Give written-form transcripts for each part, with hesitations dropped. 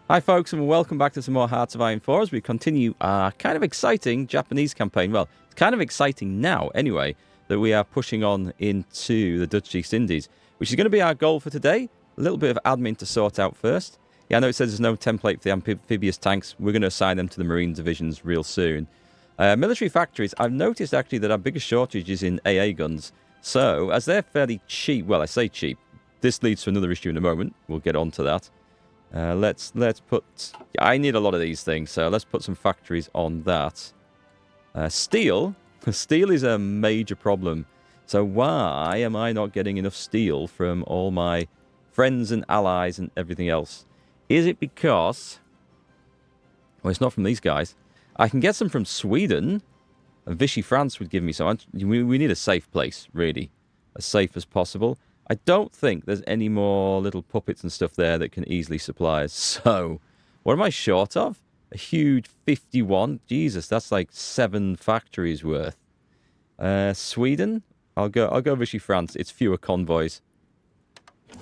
Hi folks, and welcome back to some more Hearts of Iron 4 as we continue our kind of exciting Japanese campaign. Well, it's kind of exciting now anyway that we are pushing on into the Dutch East Indies, which is going to be our goal for today. A little bit of admin to sort out first. Yeah, I know it says there's no template for the amphibious tanks. We're going to assign them to the Marine divisions real soon. Military factories, I've noticed actually that our biggest shortage is in AA guns. So, as they're fairly cheap, well, I say cheap, this leads to another issue in a moment. We'll get on to that. Let's put... I need a lot of these things, so let's put some factories on that. Steel. Steel is a major problem. So why am I not getting enough steel from all my friends and allies and everything else? Is it because... Well, it's not from these guys. I can get some from Sweden. And Vichy France would give me some. We need a safe place, really. As safe as possible. I don't think there's any more little puppets and stuff there that can easily supply us. So, what am I short of? A huge 51? Jesus, that's like 7 factories worth. Sweden? I'll go Vichy France. It's fewer convoys.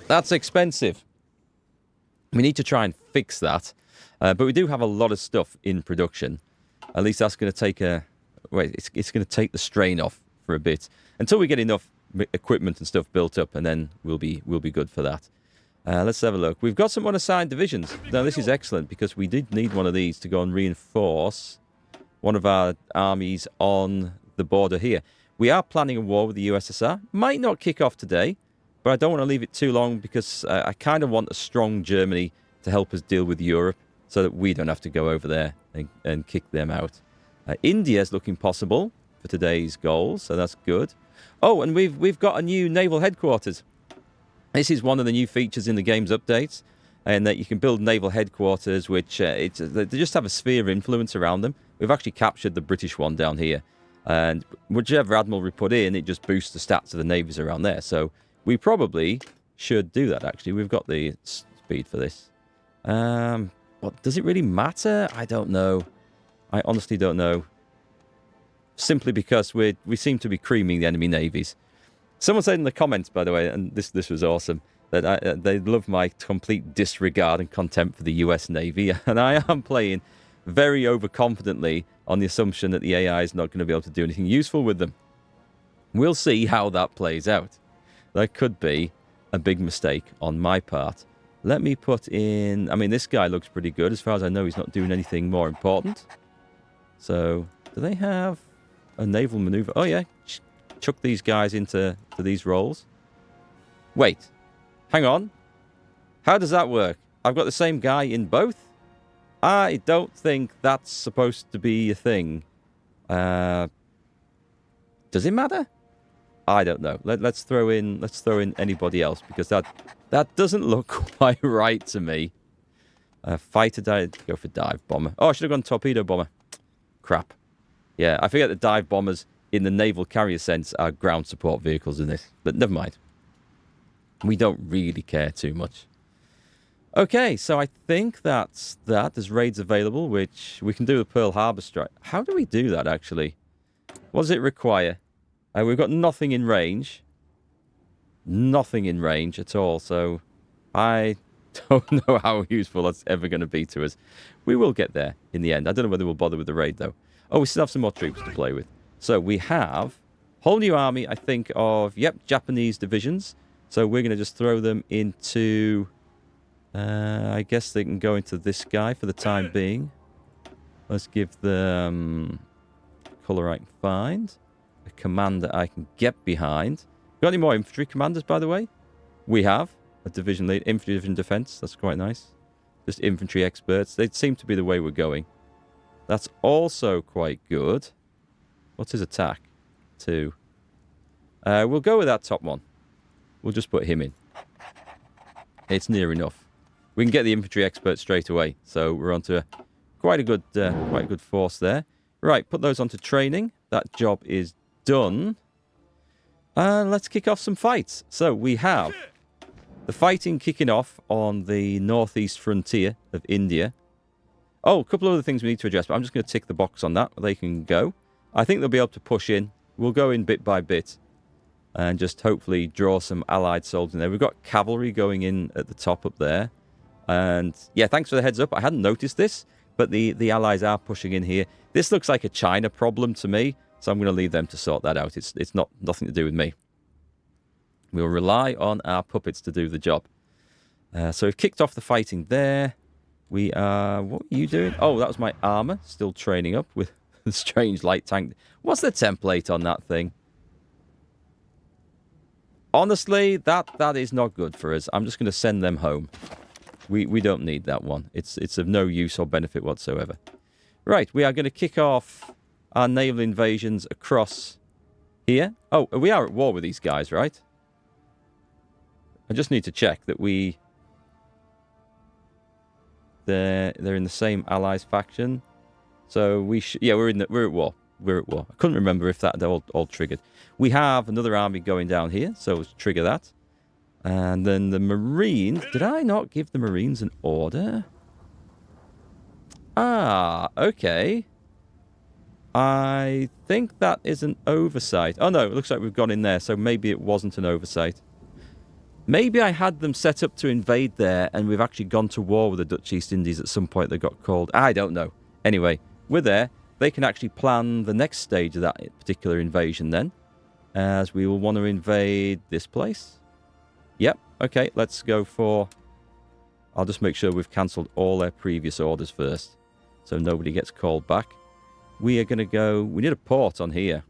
That's expensive. We need to try and fix that. But we do have a lot of stuff in production. At least that's going to take a... Wait, it's going to take the strain off for a bit. Until we get enough equipment and stuff built up, and then we'll be good for that. Let's have a look. We've got some unassigned divisions. Now, this is excellent, because we did need one of these to go and reinforce one of our armies on the border here. We are planning a war with the USSR. Might not kick off today, but I don't want to leave it too long, because I kind of want a strong Germany to help us deal with Europe, so that we don't have to go over there and kick them out. India's looking possible for today's goals, so that's good. Oh, and we've got a new naval headquarters. This is one of the new features in the game's updates, and that you can build naval headquarters, which they just have a sphere of influence around them. We've actually captured the British one down here, and whichever admiral we put in, it just boosts the stats of the navies around there. So we probably should do that. Actually, we've got the speed for this. What does it really matter? I don't know. I honestly don't know. Simply because we seem to be creaming the enemy navies. Someone said in the comments, by the way, and this was awesome, that they love my complete disregard and contempt for the US Navy, and I am playing very overconfidently on the assumption that the AI is not going to be able to do anything useful with them. We'll see how that plays out. That could be a big mistake on my part. Let me put in... I mean, this guy looks pretty good. As far as I know, he's not doing anything more important. So, do they have a naval maneuver? Oh, yeah. Chuck these guys into these roles. Wait. Hang on. How does that work? I've got the same guy in both? I don't think that's supposed to be a thing. Does it matter? I don't know. Let's throw in anybody else, because that doesn't look quite right to me. Fighter dive, go for dive bomber. Oh, I should have gone torpedo bomber. Crap. Yeah, I forget that dive bombers in the naval carrier sense are ground support vehicles in this, but never mind. We don't really care too much. Okay, so I think that's that. There's raids available, which we can do the Pearl Harbor strike. How do we do that, actually? What does it require? We've got nothing in range. Nothing in range at all, so I don't know how useful that's ever going to be to us. We will get there in the end. I don't know whether we'll bother with the raid, though. Oh, we still have some more troops to play with. So we have a whole new army, I think, of, Japanese divisions. So we're going to just throw them into... I guess they can go into this guy for the time being. Let's give them colour I can find. A commander I can get behind. Got any more infantry commanders, by the way? We have a division lead, infantry division defense. That's quite nice. Just infantry experts. They seem to be the way we're going. That's also quite good. What's his attack? 2. We'll go with that top one. We'll just put him in. It's near enough. We can get the infantry expert straight away. So we're onto quite a good force there. Right, put those onto training. That job is done. Let's kick off some fights. So we have the fighting kicking off on the northeast frontier of India. Oh, a couple of other things we need to address, but I'm just going to tick the box on that. They can go. I think they'll be able to push in. We'll go in bit by bit and just hopefully draw some allied soldiers in there. We've got cavalry going in at the top up there. And yeah, thanks for the heads up. I hadn't noticed this, but the Allies are pushing in here. This looks like a China problem to me, so I'm going to leave them to sort that out. It's nothing to do with me. We'll rely on our puppets to do the job. So we've kicked off the fighting there. We are... What are you doing? Oh, that was my armor. Still training up with a strange light tank. What's the template on that thing? Honestly, that is not good for us. I'm just going to send them home. We don't need that one. It's of no use or benefit whatsoever. Right, we are going to kick off our naval invasions across here. Oh, we are at war with these guys, right? I just need to check that we... They're in the same Allies faction. So we should... Yeah, we're at war. We're at war. I couldn't remember if that all triggered. We have another army going down here, so let's trigger that. And then the Marines... Did I not give the Marines an order? Ah, okay. I think that is an oversight. Oh, no, it looks like we've gone in there, so maybe it wasn't an oversight. Maybe I had them set up to invade there, and we've actually gone to war with the Dutch East Indies at some point. They got called. I don't know. Anyway, we're there. They can actually plan the next stage of that particular invasion then, as we will want to invade this place. Yep. Okay, let's go for... I'll just make sure we've cancelled all their previous orders first, so nobody gets called back. We are going to go... We need a port on here.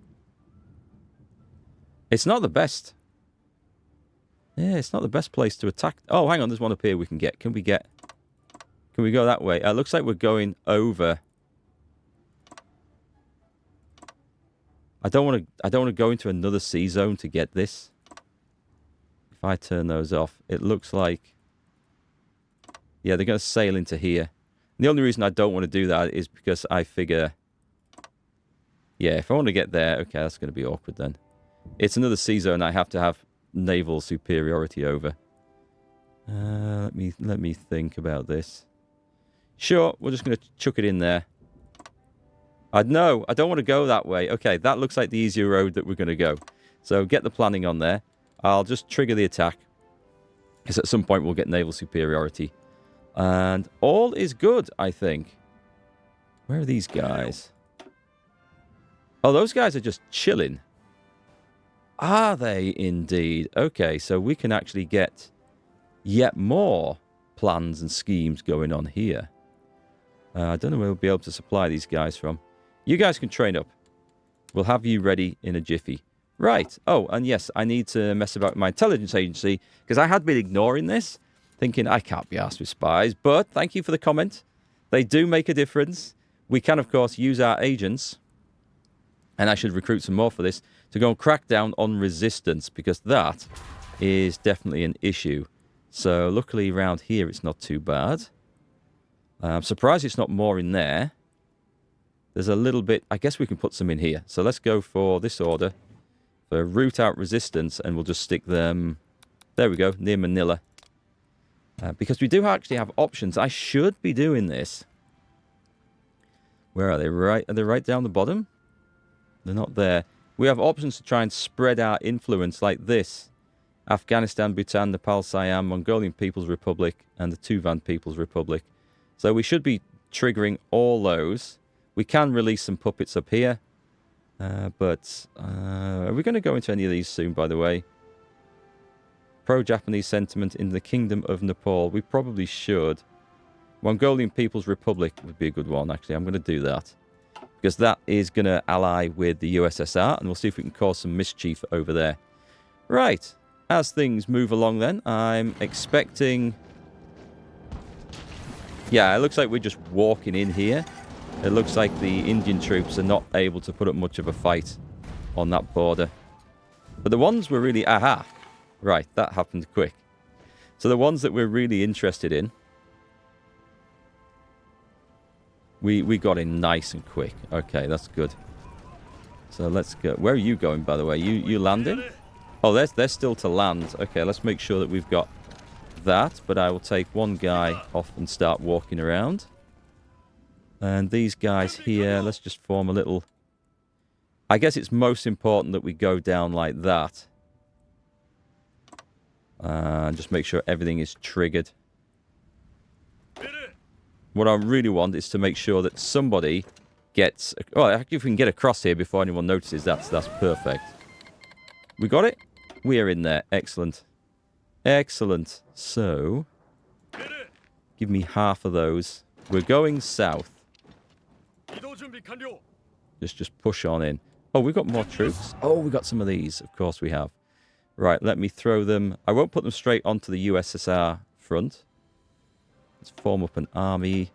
It's not the best... Yeah, it's not the best place to attack. Oh, hang on, there's one up here we can get. Can we go that way? It looks like we're going over. I don't want to go into another sea zone to get this. If I turn those off, it looks like... Yeah, they're going to sail into here. And the only reason I don't want to do that is because I figure... Yeah, if I want to get there, okay, that's going to be awkward then. It's another sea zone I have to have naval superiority over. Let me think about this. Sure, we're just going to chuck it in there. No, I don't want to go that way. Okay, that looks like the easier road that we're going to go. So get the planning on there. I'll just trigger the attack, because at some point we'll get naval superiority. And all is good, I think. Where are these guys? Oh, those guys are just chilling. Are they indeed? Okay, so we can actually get yet more plans and schemes going on here. I don't know where we'll be able to supply these guys from. You guys can train up. We'll have you ready in a jiffy. Right. Oh, and yes, I need to mess about with my intelligence agency, because I had been ignoring this, thinking I can't be asked with spies. But thank you for the comment. They do make a difference. We can, of course, use our agents, and I should recruit some more for this, to go and crack down on resistance, because that is definitely an issue. So luckily around here it's not too bad. I'm surprised it's not more in there. There's a little bit... I guess we can put some in here. So let's go for this order. For root out resistance, and we'll just stick them... There we go, near Manila. Because we do actually have options. I should be doing this. Where are they? Are they right down the bottom? They're not there. We have options to try and spread our influence like this. Afghanistan, Bhutan, Nepal, Siam, Mongolian People's Republic, and the Tuvan People's Republic. So we should be triggering all those. We can release some puppets up here. But are we going to go into any of these soon, by the way? Pro-Japanese sentiment in the Kingdom of Nepal. We probably should. Mongolian People's Republic would be a good one, actually. I'm going to do that, because that is going to ally with the USSR, and we'll see if we can cause some mischief over there. Right. As things move along then, I'm expecting... Yeah, it looks like we're just walking in here. It looks like the Indian troops are not able to put up much of a fight on that border. But the ones we're really... Aha! Right, that happened quick. So the ones that we're really interested in, we got in nice and quick. Okay, that's good. So let's go. Where are you going, by the way? You landing? Oh, they're still to land. Okay, let's make sure that we've got that. But I will take one guy off and start walking around. And these guys here, let's just form a little... I guess it's most important that we go down like that. And just make sure everything is triggered. what I really want is to make sure that somebody gets... Well, actually, if we can get across here before anyone notices, that's perfect. We got it? We are in there. Excellent. Excellent. So, give me half of those. We're going south. Just push on in. Oh, we've got more troops. Oh, we got some of these. Of course we have. Right, let me throw them. I won't put them straight onto the USSR front. Let's form up an army.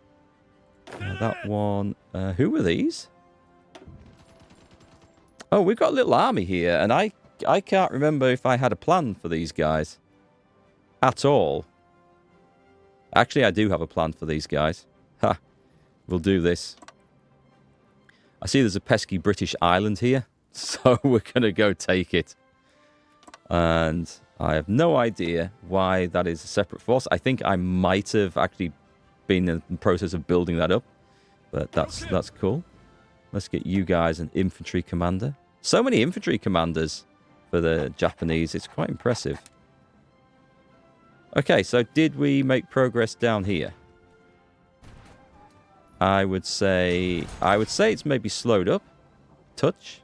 That one. Who were these? Oh, we've got a little army here, and I can't remember if I had a plan for these guys at all. Actually, I do have a plan for these guys. Ha! We'll do this. I see there's a pesky British island here, so we're going to go take it. And I have no idea why that is a separate force. I think I might have actually been in the process of building that up, but that's cool. Let's get you guys an infantry commander. So many infantry commanders for the Japanese. It's quite impressive. Okay, so did we make progress down here? I would say it's maybe slowed up. Touch.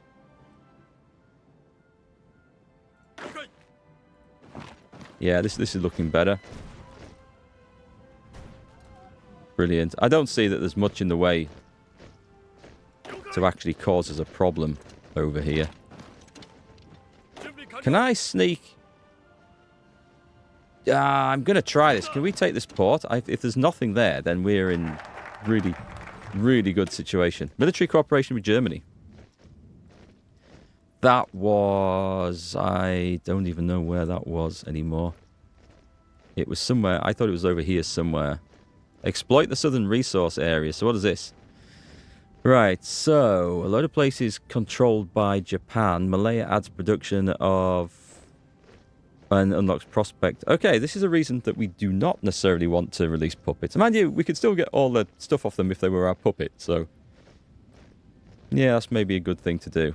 Yeah, this is looking better. Brilliant. I don't see that there's much in the way to actually cause us a problem over here. Can I sneak? I'm going to try this. Can we take this port? If there's nothing there, then we're in really, really good situation. Military cooperation with Germany. That was... I don't even know where that was anymore. It was somewhere... I thought it was over here somewhere. Exploit the southern resource area. So what is this? Right, so... A load of places controlled by Japan. Malaya adds production of... and unlocks prospect. Okay, this is a reason that we do not necessarily want to release puppets. Mind you, we could still get all the stuff off them if they were our puppets, so... Yeah, that's maybe a good thing to do.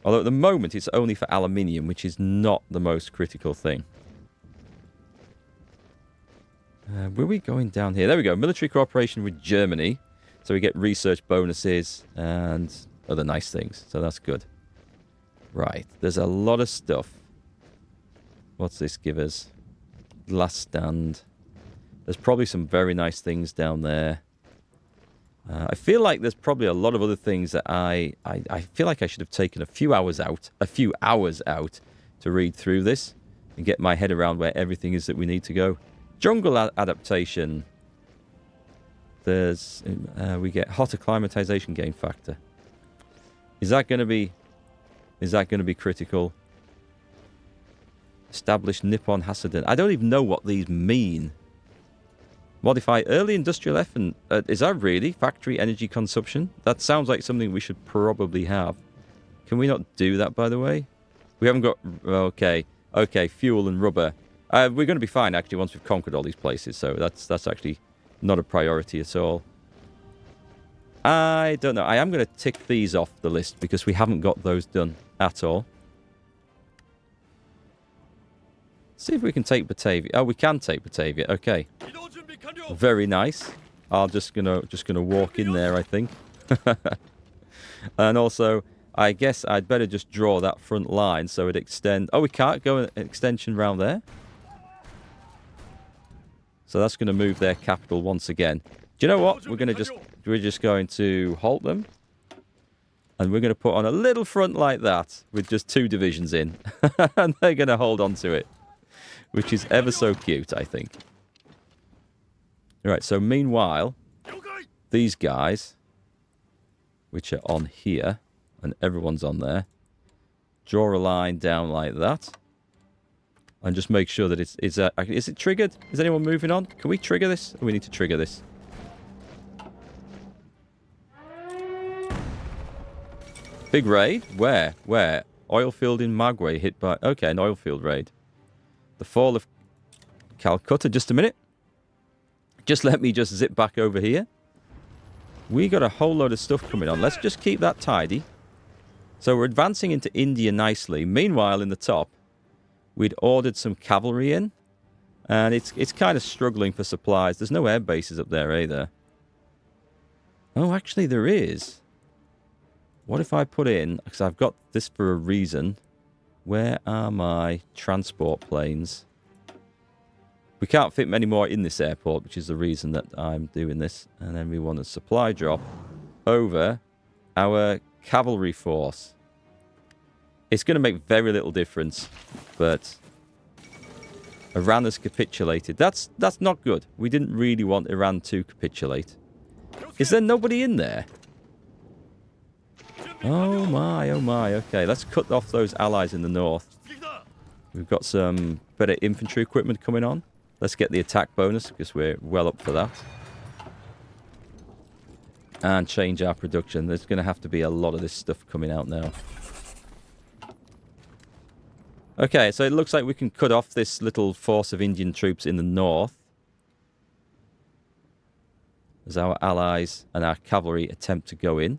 Although at the moment it's only for aluminium, which is not the most critical thing. Were we going down here? There we go. Military cooperation with Germany. So we get research bonuses and other nice things. So that's good. Right. There's a lot of stuff. What's this give us? Last stand. There's probably some very nice things down there. I feel like there's probably a lot of other things that I feel like I should have taken a few hours out to read through this and get my head around where everything is that we need to go. Jungle adaptation. There's we get hot acclimatization gain factor. Is that going to be critical? Establish Nippon Hasaden. I don't even know what these mean. Modify early industrial effort. Is that really factory energy consumption? That sounds like something we should probably have. Can we not do that, by the way? We haven't got... Okay, fuel and rubber. We're going to be fine, actually, once we've conquered all these places. So that's actually not a priority at all. I don't know. I am going to tick these off the list because we haven't got those done at all. See if we can take Batavia. Oh, we can take Batavia. Okay. Very nice. I'm just gonna walk in there, I think. And also, I guess I'd better just draw that front line so it extend. Oh, we can't go an extension round there. So that's going to move their capital once again. Do you know what? We're just going to halt them. And we're going to put on a little front like that with just 2 divisions in. And they're going to hold on to it. Which is ever so cute, I think. Alright, so meanwhile, these guys, which are on here, and everyone's on there, draw a line down like that. And just make sure that is it triggered? Is anyone moving on? Can we trigger this? Or we need to trigger this. Big raid? Where? Where? Oil field in Markgfl hit by... Okay, an oil field raid. The fall of Calcutta. Just a minute. Just let me just zip back over here. We got a whole load of stuff coming on. Let's just keep that tidy. So we're advancing into India nicely. Meanwhile, in the top, we'd ordered some cavalry in. And it's kind of struggling for supplies. There's no air bases up there either. Oh, actually there is. What if I put in, because I've got this for a reason. Where are my transport planes? We can't fit many more in this airport, which is the reason that I'm doing this. And then we want a supply drop over our cavalry force. It's going to make very little difference, but Iran has capitulated. That's not good. We didn't really want Iran to capitulate. Is there nobody in there? Oh my, oh my. Okay, let's cut off those allies in the north. We've got some better infantry equipment coming on. Let's get the attack bonus because we're well up for that. And change our production. There's going to have to be a lot of this stuff coming out now. Okay, so it looks like we can cut off this little force of Indian troops in the north as our allies and our cavalry attempt to go in.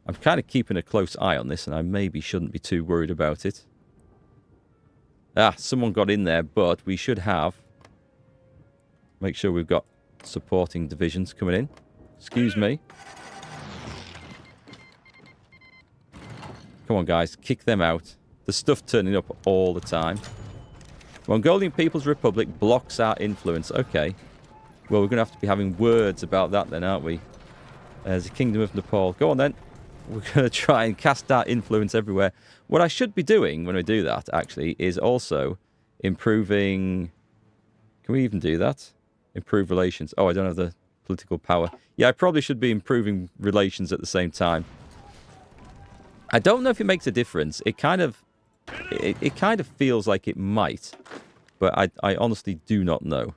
I'm kind of keeping a close eye on this, and I maybe shouldn't be too worried about it. Ah, someone got in there, but we should have... Make sure we've got supporting divisions coming in. Excuse me. Come on, guys. Kick them out. There's stuff turning up all the time. Mongolian People's Republic blocks our influence. Okay. Well, we're going to have to be having words about that then, aren't we? There's the Kingdom of Nepal. Go on then. We're going to try and cast our influence everywhere. What I should be doing when we do that, actually, is also improving... Can we even do that? Improve relations. Oh, I don't have the political power. Yeah, I probably should be improving relations at the same time. I don't know if it makes a difference. It kind of... It kind of feels like it might. But I honestly do not know.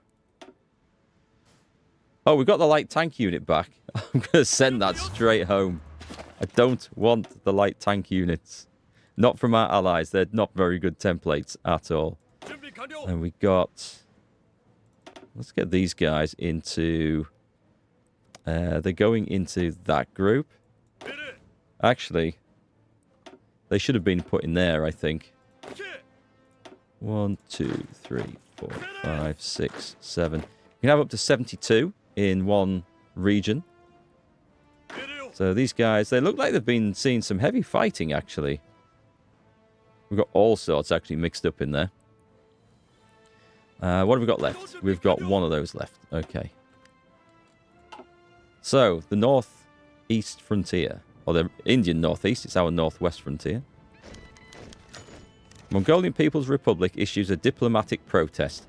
Oh, we've got the light tank unit back. I'm going to send that straight home. I don't want the light tank units. Not from our allies. They're not very good templates at all. And we got... Let's get these guys into... they're going into that group. Actually, they should have been put in there, I think. 1, 2, 3, 4, 5, 6, 7. You can have up to 72 in one region. So these guys, they look like they've been seeing some heavy fighting, actually. We've got all sorts actually mixed up in there. What have we got left? We've got one of those left. Okay. So, the northeast frontier. Or the Indian northeast. It's our northwest frontier. Mongolian People's Republic issues a diplomatic protest.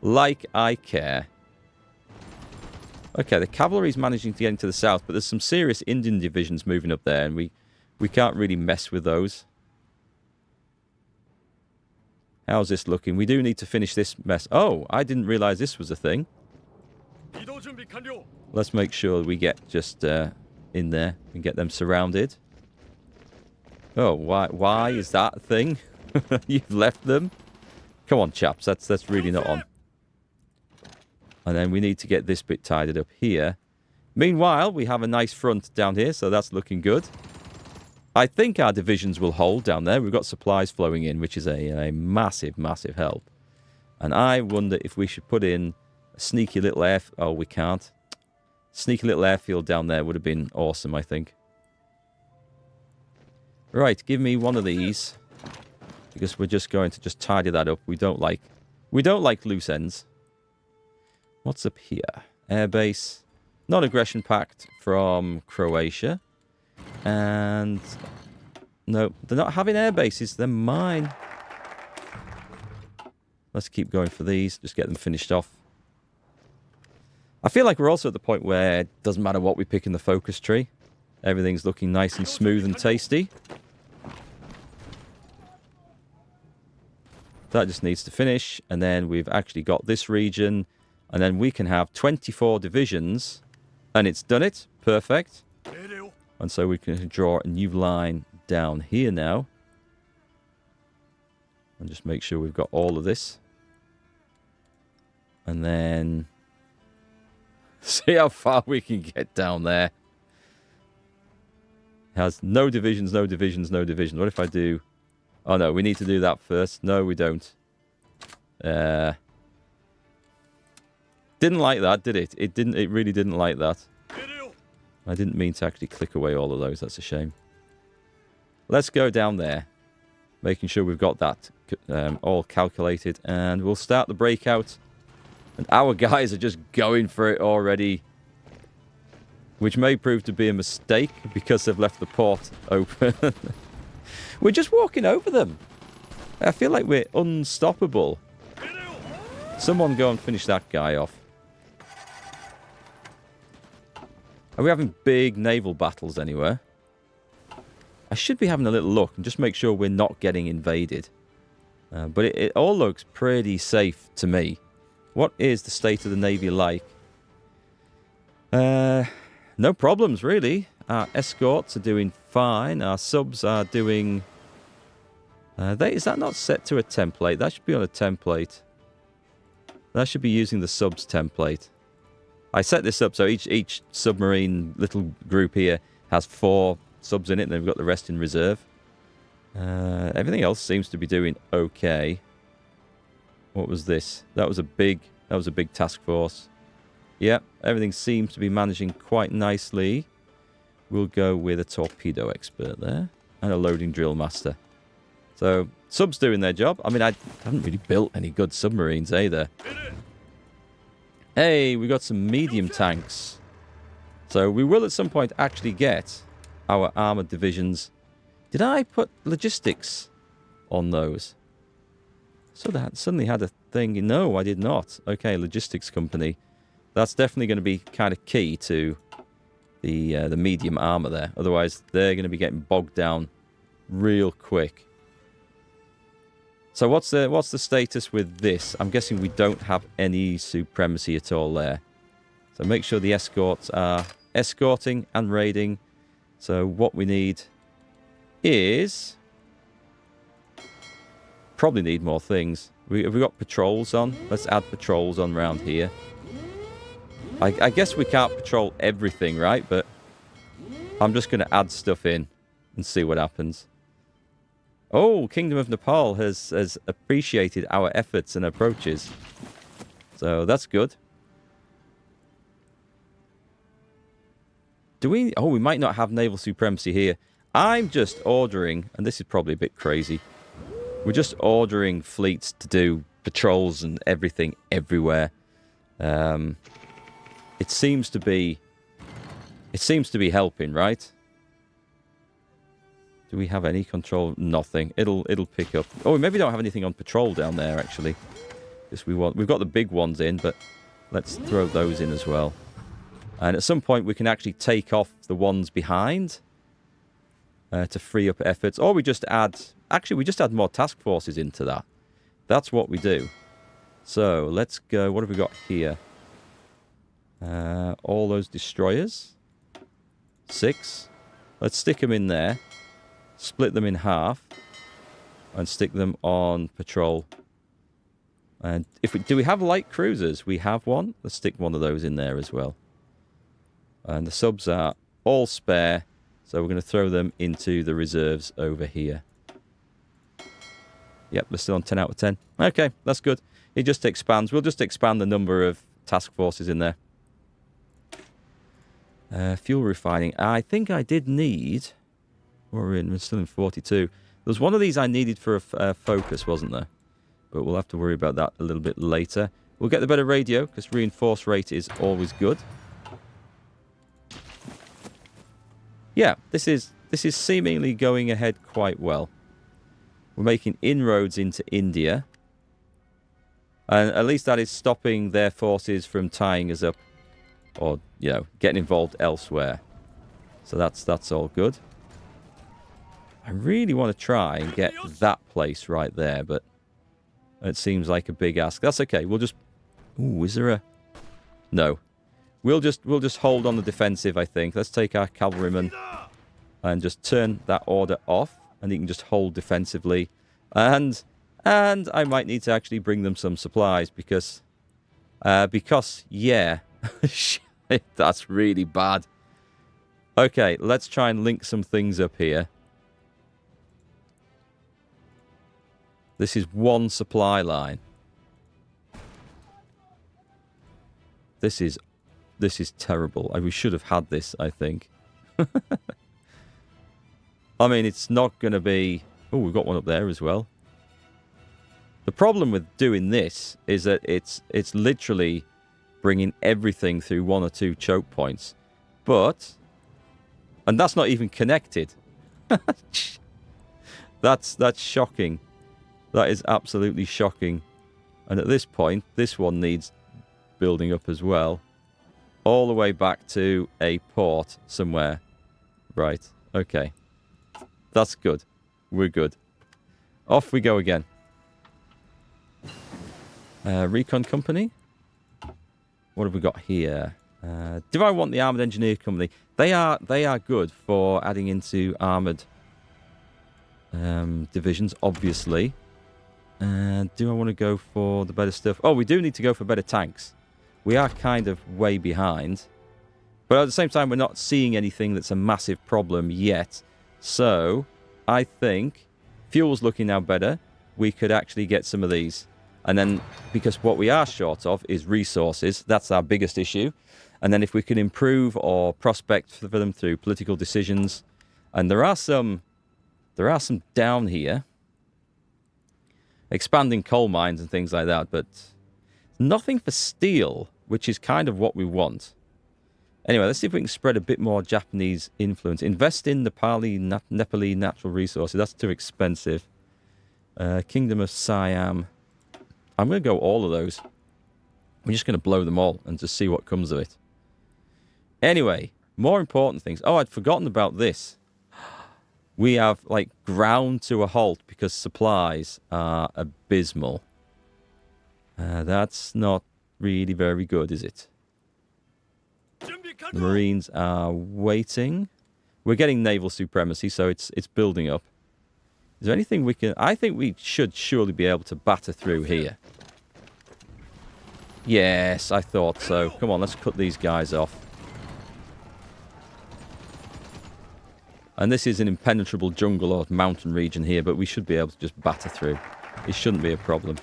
Like I care. Okay, the cavalry's managing to get into the south, but there's some serious Indian divisions moving up there, and we can't really mess with those. How's this looking? We do need to finish this mess. Oh, I didn't realize this was a thing. Let's make sure we get just in there and get them surrounded. Oh, why is that a thing? You've left them? Come on, chaps. That's really not on. And then we need to get this bit tidied up here. Meanwhile, we have a nice front down here, so that's looking good. I think our divisions will hold down there. We've got supplies flowing in, which is a massive, massive help. And I wonder if we should put in a sneaky little air... Oh, we can't. Sneaky little airfield down there would have been awesome, I think. Right, give me one of these. Because we're just going to just tidy that up. We don't like loose ends. What's up here? Airbase. Non-aggression pact from Croatia. And... No, they're not having air bases. They're mine. Let's keep going for these. Just get them finished off. I feel like we're also at the point where it doesn't matter what we pick in the focus tree. Everything's looking nice and smooth and tasty. That just needs to finish. And then we've actually got this region. And then we can have 24 divisions. And it's done it. Perfect. And so we can draw a new line down here now. And just make sure we've got all of this. And then... See how far we can get down there. It has no divisions, no divisions, no divisions. What if I do... Oh no, we need to do that first. No, we don't. Didn't like that, did it? It didn't. It really didn't like that. I didn't mean to actually click away all of those. That's a shame. Let's go down there, making sure we've got that all calculated, and we'll start the breakout. And our guys are just going for it already, which may prove to be a mistake because they've left the port open. We're just walking over them. I feel like we're unstoppable. Someone go and finish that guy off. Are we having big naval battles anywhere? I should be having a little look and just make sure we're not getting invaded. But it all looks pretty safe to me. What is the state of the Navy like? No problems, really. Our escorts are doing fine. Our subs are doing... is that not set to a template? That should be on a template. That should be using the subs template. I set this up so each submarine little group here has 4 subs in it, and then we've got the rest in reserve. Everything else seems to be doing okay. What was this? That was a big task force. Yeah, everything seems to be managing quite nicely. We'll go with a torpedo expert there and a loading drill master. So subs doing their job. I mean, I haven't really built any good submarines either. Hey, we got some medium tanks. So we will at some point actually get our armoured divisions. Did I put logistics on those? So that suddenly had a thing. No, I did not. Okay, logistics company. That's definitely going to be kind of key to the medium armour there. Otherwise, they're going to be getting bogged down real quick. So what's the status with this? I'm guessing we don't have any supremacy at all there. So make sure the escorts are escorting and raiding. So what we need is... probably need more things. Have we got patrols on? Let's add patrols on round here. I guess we can't patrol everything, right? But I'm just going to add stuff in and see what happens. Oh, Kingdom of Nepal has appreciated our efforts and approaches. So that's good. Do we... oh, we might not have naval supremacy here. I'm just ordering, and this is probably a bit crazy, we're just ordering fleets to do patrols and everything everywhere. It seems to be helping, right? Do we have any control? Nothing. It'll pick up. Oh, we maybe don't have anything on patrol down there actually. We've got the big ones in, but let's throw those in as well. And at some point we can actually take off the ones behind to free up efforts. Or we just add... actually, we just add more task forces into that. That's what we do. So, let's go... what have we got here? All those destroyers. 6. Let's stick them in there. Split them in half. And stick them on patrol. And do we have light cruisers? We have one. Let's stick one of those in there as well. And the subs are all spare. So we're going to throw them into the reserves over here. Yep, they're still on 10 out of 10. Okay, that's good. It just expands. We'll just expand the number of task forces in there. Fuel refining. I think I did need... we're still in 42. There was one of these I needed for a focus, wasn't there? But we'll have to worry about that a little bit later. We'll get the better radio, because reinforce rate is always good. Yeah, this is seemingly going ahead quite well. We're making inroads into India. And at least that is stopping their forces from tying us up. Or, you know, getting involved elsewhere. So that's all good. I really want to try and get that place right there, but it seems like a big ask. That's okay. We'll just... ooh, is there a... no. We'll just hold on the defensive, I think. Let's take our cavalrymen and just turn that order off. And he can just hold defensively. And I might need to actually bring them some supplies because yeah. Shit, that's really bad. Okay, let's try and link some things up here. This is one supply line. This is terrible. We should have had this, I think. I mean, it's not going to be... Oh, we've got one up there as well. The problem with doing this is that it's literally bringing everything through 1 or 2 choke points. But... And that's not even connected. That's shocking. That is absolutely shocking. And at this point, this one needs building up as well. All the way back to a port somewhere. Right. Okay. That's good. We're good. Off we go again. Recon Company. What have we got here? Do I want the Armoured Engineer Company? They are good for adding into armoured divisions, obviously. Do I want to go for the better stuff? Oh, we do need to go for better tanks. We are kind of way behind. But at the same time, we're not seeing anything that's a massive problem yet. So, I think fuel's looking now better. We could actually get some of these. And then, because what we are short of is resources. That's our biggest issue. And then if we can improve or prospect for them through political decisions. And there are some down here. Expanding coal mines and things like that. But nothing for steel, which is kind of what we want. Anyway, let's see if we can spread a bit more Japanese influence. Invest in Nepali natural resources. That's too expensive. Kingdom of Siam. I'm going to go all of those. We're just going to blow them all and just see what comes of it. Anyway, more important things. Oh, I'd forgotten about this. We have, like, ground to a halt because supplies are abysmal. That's not really very good, is it? The Marines are waiting. We're getting naval supremacy, so it's building up. Is there anything we can... I think we should surely be able to batter through here. Yes, I thought so. Come on, let's cut these guys off. And this is an impenetrable jungle or mountain region here, but we should be able to just batter through. It shouldn't be a problem.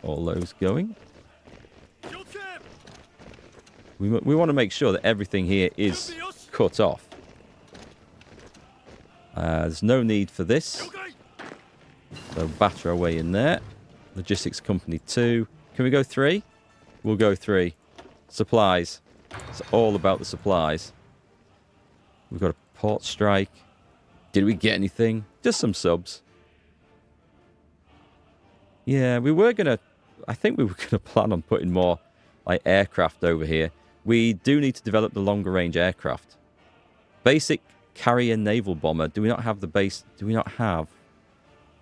All those going. We want to make sure that everything here is cut off. There's no need for this. So batter our way in there. Logistics Company 2. Can we go 3? We'll go 3. Supplies. It's all about the supplies. We've got a port strike. Did we get anything? Just some subs. Yeah, we were going to... I think we were going to plan on putting more like aircraft over here. We do need to develop the longer range aircraft. Basic carrier naval bomber. Do we not have the base? Do we not have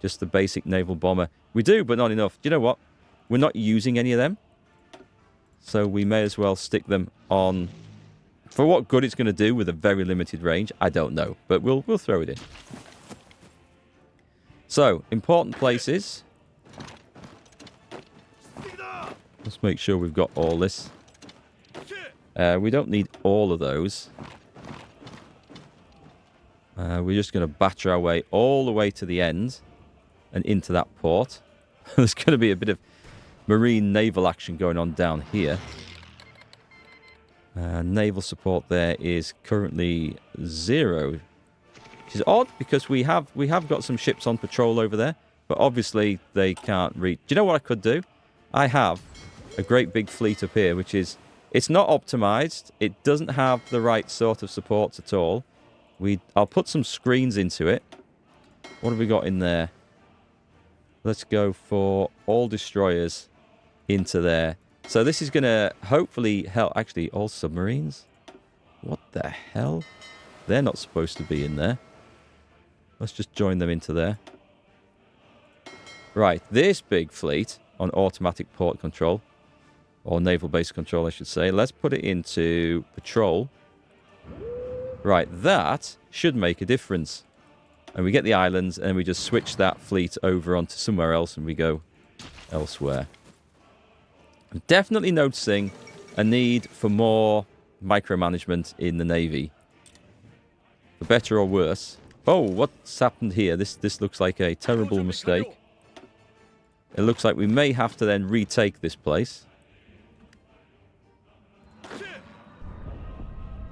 just the basic naval bomber? We do, but not enough. Do you know what? We're not using any of them. So we may as well stick them on... For what good it's going to do with a very limited range, I don't know. But we'll throw it in. So, important places. Let's make sure we've got all this. We don't need all of those. We're just going to batter our way all the way to the end and into that port. There's going to be a bit of marine naval action going on down here. Naval support there is currently 0. Which is odd because we have got some ships on patrol over there. But obviously they can't reach. Do you know what I could do? I have a great big fleet up here, which is... It's not optimized. It doesn't have the right sort of supports at all. I'll put some screens into it. What have we got in there? Let's go for all destroyers into there. So this is going to hopefully help... Actually, all submarines? What the hell? They're not supposed to be in there. Let's just join them into there. Right, this big fleet on automatic port control. Or naval base control, I should say. Let's put it into patrol. Right, that should make a difference. And we get the islands, and we just switch that fleet over onto somewhere else, and we go elsewhere. I'm definitely noticing a need for more micromanagement in the Navy. For better or worse. Oh, what's happened here? This looks like a terrible mistake. It looks like we may have to then retake this place.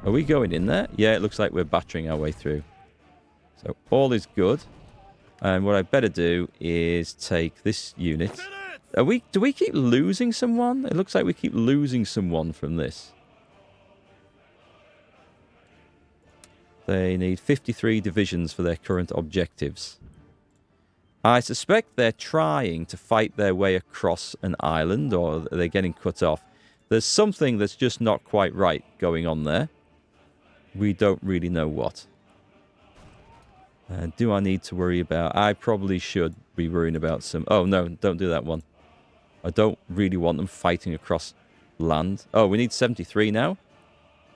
Are we going in there? Yeah, it looks like we're battering our way through. So all is good. And what I better do is take this unit. Do we keep losing someone? It looks like we keep losing someone from this. They need 53 divisions for their current objectives. I suspect they're trying to fight their way across an island, or they're getting cut off. There's something that's just not quite right going on there. We don't really know what. Do I need to worry about... I probably should be worrying about some... Oh, no, don't do that one. I don't really want them fighting across land. Oh, we need 73 now?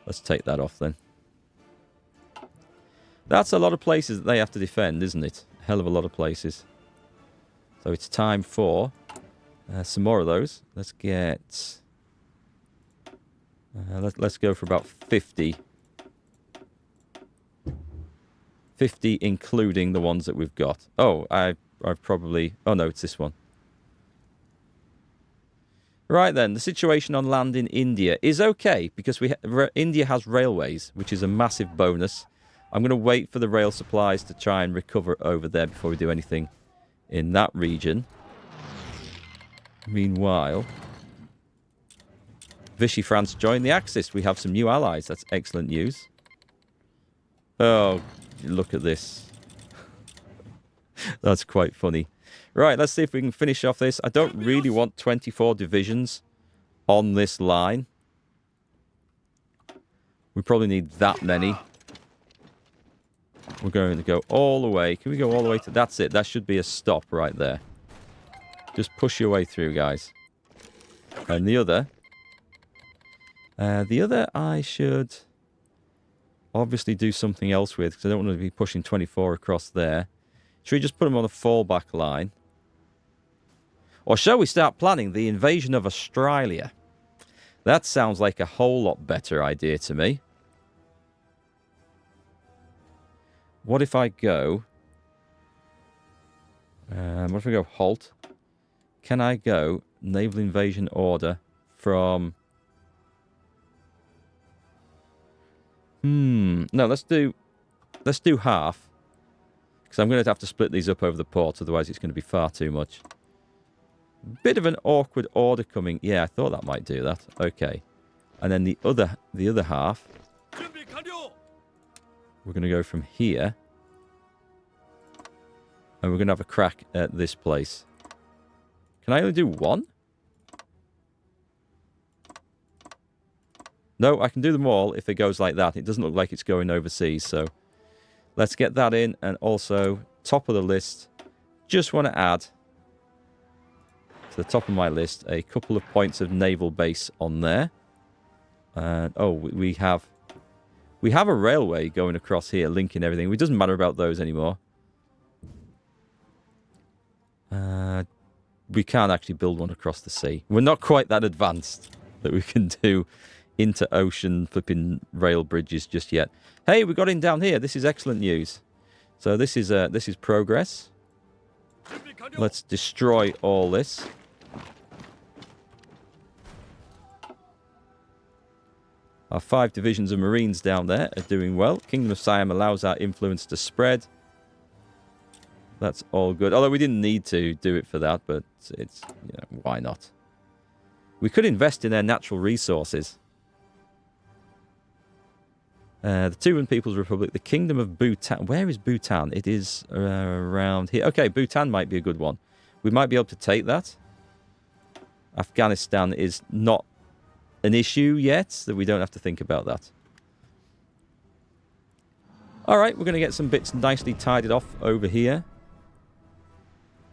Let's take that off then. That's a lot of places that they have to defend, isn't it? A hell of a lot of places. So it's time for some more of those. Let's get... let's go for about 50. 50 including the ones that we've got. Oh, I've probably... Oh, no, it's this one. Right then, the situation on land in India is okay because India has railways, which is a massive bonus. I'm going to wait for the rail supplies to try and recover over there before we do anything in that region. Meanwhile, Vichy France joined the Axis. We have some new allies. That's excellent news. Oh, look at this. That's quite funny. Right, let's see if we can finish off this. I don't really want 24 divisions on this line. We probably need that many. We're going to go all the way. Can we go all the way to... That's it. That should be a stop right there. Just push your way through, guys. And the other... I should obviously do something else with, because I don't want to be pushing 24 across there. Should we just put them on a fallback line? Or shall we start planning the invasion of Australia? That sounds like a whole lot better idea to me. What if I go... what if I go halt? Can I go naval invasion order from... No, let's do half. Because I'm going to have to split these up over the port, otherwise it's going to be far too much. Bit of an awkward order coming. Yeah, I thought that might do that. Okay. And then the other half, we're going to go from here. And we're going to have a crack at this place. Can I only do one? No, I can do them all if it goes like that. It doesn't look like it's going overseas, so let's get that in. And also, top of the list, just want to add to the top of my list a couple of points of naval base on there. And oh, we have a railway going across here, linking everything. It doesn't matter about those anymore. We can't actually build one across the sea. We're not quite that advanced that we can do inter-ocean flipping rail bridges just yet. Hey, we got in down here. This is excellent news. So this is progress. Let's destroy all this. Our 5 divisions of Marines down there are doing well. Kingdom of Siam allows our influence to spread. That's all good. Although we didn't need to do it for that, but it's, you know, why not? We could invest in their natural resources. The Tuvan People's Republic, the Kingdom of Bhutan. Where is Bhutan? It is around here. Okay, Bhutan might be a good one. We might be able to take that. Afghanistan is not an issue yet, so we don't have to think about that. All right, we're going to get some bits nicely tidied off over here.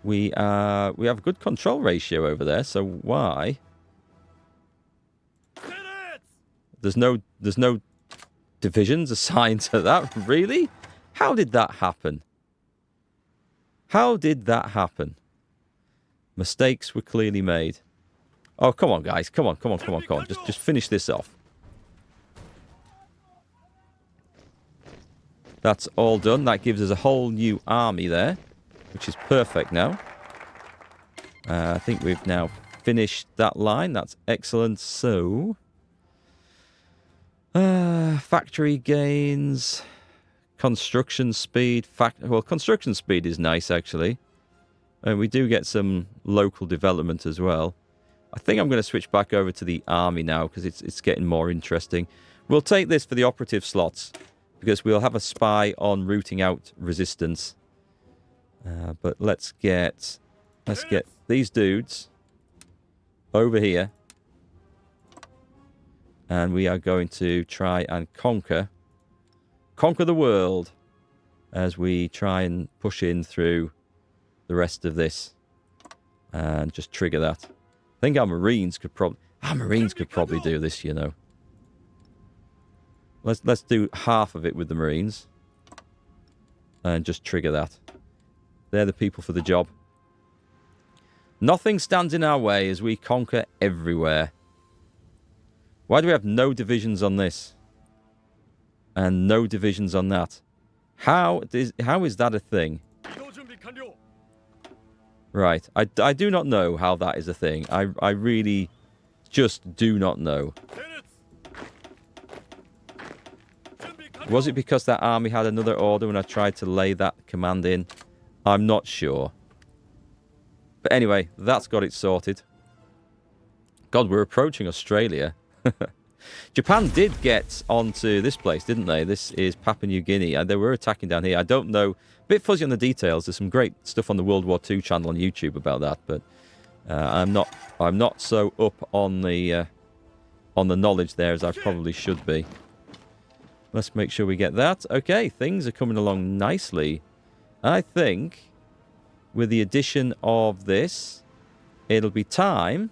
We have a good control ratio over there, so why? There's no divisions assigned to that, really? How did that happen? How did that happen? Mistakes were clearly made. Oh, come on, guys. Come on. Just finish this off. That's all done. That gives us a whole new army there, which is perfect now. I think we've now finished that line. That's excellent. So... Factory gains. Construction speed. Well, construction speed is nice, actually. And we do get some local development as well. I think I'm going to switch back over to the army now because it's getting more interesting. We'll take this for the operative slots because we'll have a spy on rooting out resistance. But let's get these dudes over here. And we are going to try and conquer the world as we try and push in through the rest of this and just trigger that. I think our Marines could probably do this, you know. Let's do half of it with the Marines and just trigger that. They're the people for the job. Nothing stands in our way as we conquer everywhere. Why do we have no divisions on this? And no divisions on that? How is that a thing? Right. I do not know how that is a thing. I really just do not know. Was it because that army had another order when I tried to lay that command in? I'm not sure. But anyway, that's got it sorted. God, we're approaching Australia. Japan did get onto this place, didn't they? This is Papua New Guinea. And they were attacking down here. I don't know. A bit fuzzy on the details. There's some great stuff on the World War II channel on YouTube about that. But I'm not so up on the knowledge there as I probably should be. Let's make sure we get that. Okay, things are coming along nicely. I think with the addition of this, it'll be time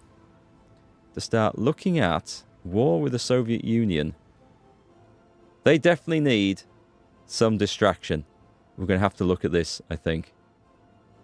to start looking at war with the Soviet Union. They definitely need some distraction. We're going to have to look at this, I think.